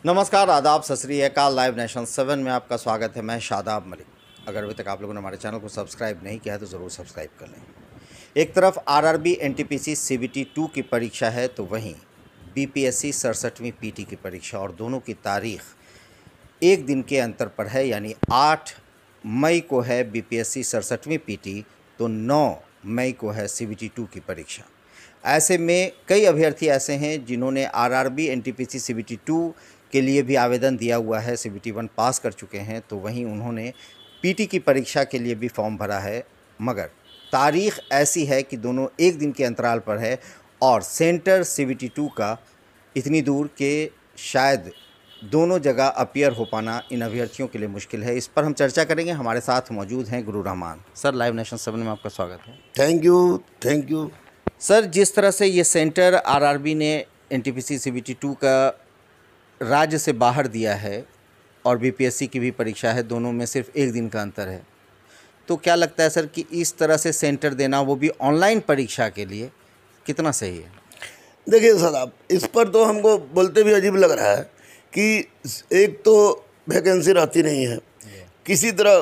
नमस्कार, आदाब, सत श्री अकाल। लाइव नेशन 7 में आपका स्वागत है। मैं शादाब मलिक। अगर अभी तक आप लोगों ने हमारे चैनल को सब्सक्राइब नहीं किया है तो ज़रूर सब्सक्राइब कर लें। एक तरफ आरआरबी एनटीपीसी सीबीटी 2 की परीक्षा है तो वहीं बीपीएससी 67वीं पीटी की परीक्षा, और दोनों की तारीख एक दिन के अंतर पर है। यानी 8 मई को है बीपीएससी 67वीं पीटी, तो 9 मई को है सीबीटी 2 की परीक्षा। ऐसे में कई अभ्यर्थी ऐसे हैं जिन्होंने आरआरबी एनटीपीसी सीबीटी 2 के लिए भी आवेदन दिया हुआ है, सीबीटी 1 पास कर चुके हैं, तो वहीं उन्होंने पीटी की परीक्षा के लिए भी फॉर्म भरा है। मगर तारीख ऐसी है कि दोनों एक दिन के अंतराल पर है और सेंटर सीबीटी 2 का इतनी दूर के शायद दोनों जगह अपीयर हो पाना इन अभ्यर्थियों के लिए मुश्किल है। इस पर हम चर्चा करेंगे। हमारे साथ मौजूद हैं गुरु रहमान सर। लाइव नेशन 7 में आपका स्वागत है। थैंक यू सर, जिस तरह से ये सेंटर आरआरबी ने एनटीपीसी सीबीटी 2 का राज्य से बाहर दिया है और बीपीएससी की भी परीक्षा है, दोनों में सिर्फ एक दिन का अंतर है, तो क्या लगता है सर कि इस तरह से सेंटर देना, वो भी ऑनलाइन परीक्षा के लिए, कितना सही है? देखिए साहब, इस पर तो हमको बोलते भी अजीब लग रहा है कि एक तो वैकेंसी रहती नहीं है, किसी तरह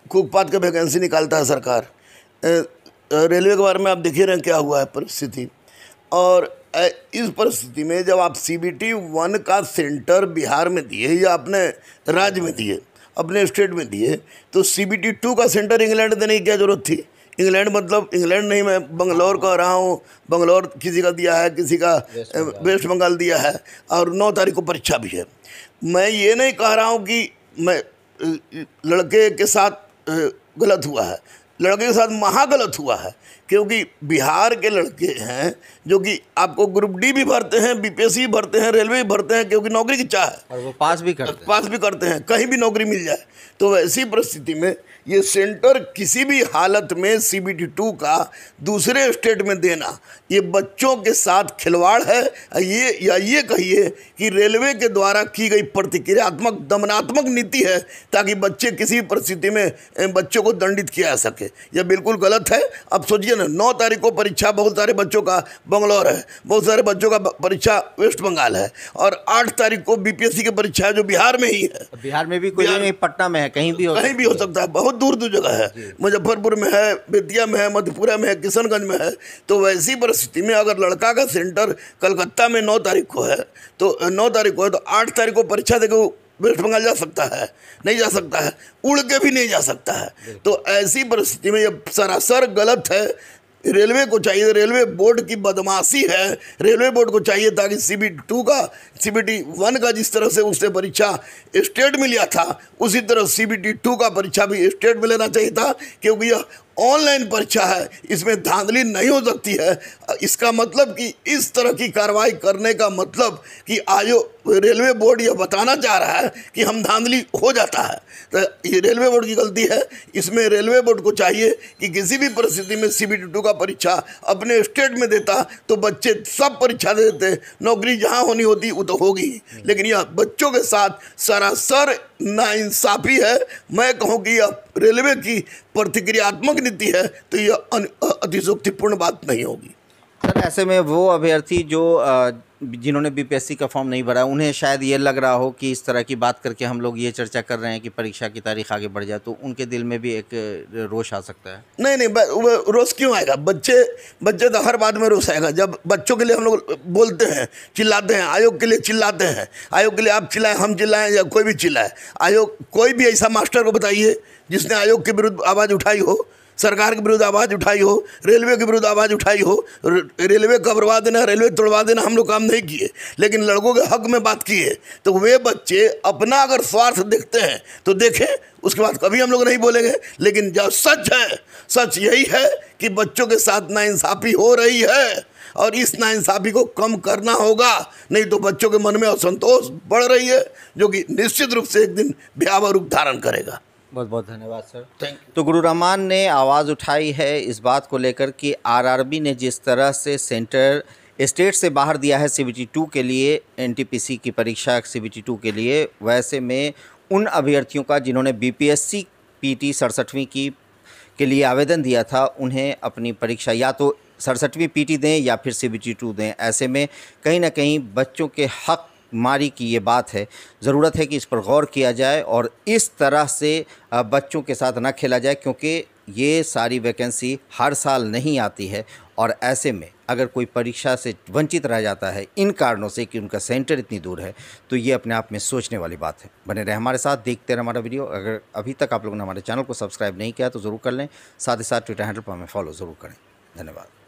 कूकपात का वैकेंसी निकालता है सरकार। रेलवे के बारे में आप देख ही रहे हैं क्या हुआ है परिस्थिति। और इस परिस्थिति में जब आप सीबीटी 1 का सेंटर बिहार में दिए या अपने राज्य में दिए, अपने स्टेट में दिए, तो सीबीटी 2 का सेंटर इंग्लैंड देने की क्या ज़रूरत थी? इंग्लैंड मतलब इंग्लैंड नहीं, मैं बंगलौर कह रहा हूँ। बंगलौर किसी का दिया है, किसी का वेस्ट बंगाल दिया है, और 9 तारीख को परीक्षा भी है। मैं ये नहीं कह रहा हूँ कि मैं लड़के के साथ गलत हुआ है, लड़के के साथ महा गलत हुआ है, क्योंकि बिहार के लड़के हैं जो कि आपको ग्रुप डी भी भरते हैं, बीपीएससी भी भरते हैं, रेलवे भी भरते हैं, क्योंकि नौकरी की चाह है और वो पास भी करते हैं, कहीं भी नौकरी मिल जाए। तो वैसी परिस्थिति में ये सेंटर किसी भी हालत में सीबीटी 2 का दूसरे स्टेट में देना, ये बच्चों के साथ खिलवाड़ है। ये कहिए कि रेलवे के द्वारा की गई प्रतिक्रियात्मक दमनात्मक नीति है, ताकि बच्चे किसी भी परिस्थिति में बच्चों को दंडित किया जा सके। यह बिल्कुल गलत है। अब सोचिए ना, 9 तारीख को परीक्षा बहुत सारे बच्चों का बंगलौर है, बहुत सारे बच्चों का परीक्षा वेस्ट बंगाल है, और 8 तारीख को बीपीएससी की परीक्षा है जो बिहार में ही है। बिहार में भी कोई नहीं, पटना में है, कहीं भी हो सकता है, बहुत दूर दूर जगह है, मुजफ्फरपुर में है, बेतिया में है, मधेपुरा में है, किशनगंज में है। तो वैसी परिस्थिति में अगर लड़का का सेंटर कलकत्ता में 9 तारीख को है, तो 9 तारीख को है, तो 8 तारीख को परीक्षा देके वो वेस्ट बंगाल जा सकता है? नहीं जा सकता है, उड़ के भी नहीं जा सकता है। तो ऐसी परिस्थिति में ये सरासर गलत है। रेलवे को चाहिए, रेलवे बोर्ड की बदमाशी है, रेलवे बोर्ड को चाहिए ताकि सीबीटी 1 का जिस तरह से उसने परीक्षा स्टेट में लिया था, उसी तरह सीबीटी 2 का परीक्षा भी स्टेट में लेना चाहिए था, क्योंकि यह ऑनलाइन परीक्षा है, इसमें धांधली नहीं हो सकती है। इसका मतलब कि इस तरह की कार्रवाई करने का मतलब कि रेलवे बोर्ड यह बताना चाह रहा है कि हम धांधली हो जाता है, तो ये रेलवे बोर्ड की गलती है। इसमें रेलवे बोर्ड को चाहिए कि किसी भी परिस्थिति में सीबीटी 2 का परीक्षा अपने स्टेट में देता, तो बच्चे सब परीक्षा दे देते, नौकरी जहाँ होनी होती वो तो होगी। लेकिन यह बच्चों के साथ सरासर नाइंसाफ़ी है। मैं कहूँ कि यह रेलवे की प्रतिक्रियात्मक नीति है, तो यह अतिशयोक्तिपूर्ण बात नहीं होगी। सर, ऐसे में वो अभ्यर्थी जो जिन्होंने बीपीएससी का फॉर्म नहीं भरा, उन्हें शायद ये लग रहा हो कि इस तरह की बात करके हम लोग ये चर्चा कर रहे हैं कि परीक्षा की तारीख आगे बढ़ जाए, तो उनके दिल में भी एक रोष आ सकता है। नहीं, रोष क्यों आएगा? बच्चे तो हर बात में रोष आएगा। जब बच्चों के लिए हम लोग बोलते हैं, चिल्लाते हैं, आयोग के लिए चिल्लाते हैं, आयोग के लिए आप चिल्लाएं, हम चिल्लाएं, या कोई भी चिल्लाए, आयोग, कोई भी ऐसा मास्टर को बताइए जिसने आयोग के विरुद्ध आवाज़ उठाई हो, सरकार के विरुद्ध आवाज़ उठाई हो, रेलवे के विरुद्ध आवाज़ उठाई हो। रेलवे कबरवा देना, रेलवे तोड़वा देना हम लोग काम नहीं किए, लेकिन लड़कों के हक में बात किए। तो वे बच्चे अपना अगर स्वार्थ देखते हैं तो देखें, उसके बाद कभी हम लोग नहीं बोलेंगे। लेकिन जो सच है, सच यही है कि बच्चों के साथ नाइंसाफ़ी हो रही है, और इस नाइंसाफ़ी को कम करना होगा, नहीं तो बच्चों के मन में असंतोष बढ़ रही है, जो कि निश्चित रूप से एक दिन भयावह रूप धारण करेगा। बहुत बहुत धन्यवाद सर, थैंक यू। तो गुरु रहमान ने आवाज़ उठाई है इस बात को लेकर कि आरआरबी ने जिस तरह से सेंटर स्टेट से बाहर दिया है सीबीटी 2 के लिए, एनटीपीसी की परीक्षा सीबीटी 2 के लिए, वैसे में उन अभ्यर्थियों का जिन्होंने बीपीएससी पीटी 67वीं के लिए आवेदन दिया था, उन्हें अपनी परीक्षा या तो 67वीं पीटी दें या फिर सीबीटी 2 दें। ऐसे में कहीं ना कहीं बच्चों के हक मारी की ये बात है, ज़रूरत है कि इस पर गौर किया जाए और इस तरह से बच्चों के साथ ना खेला जाए, क्योंकि ये सारी वैकेंसी हर साल नहीं आती है और ऐसे में अगर कोई परीक्षा से वंचित रह जाता है इन कारणों से कि उनका सेंटर इतनी दूर है, तो ये अपने आप में सोचने वाली बात है। बने रहे हमारे साथ, देखते रहे हमारा वीडियो। अगर अभी तक आप लोगों ने हमारे चैनल को सब्सक्राइब नहीं किया तो ज़रूर कर लें, साथ ही साथ ट्विटर हैंडल पर हमें फॉलो ज़रूर करें। धन्यवाद।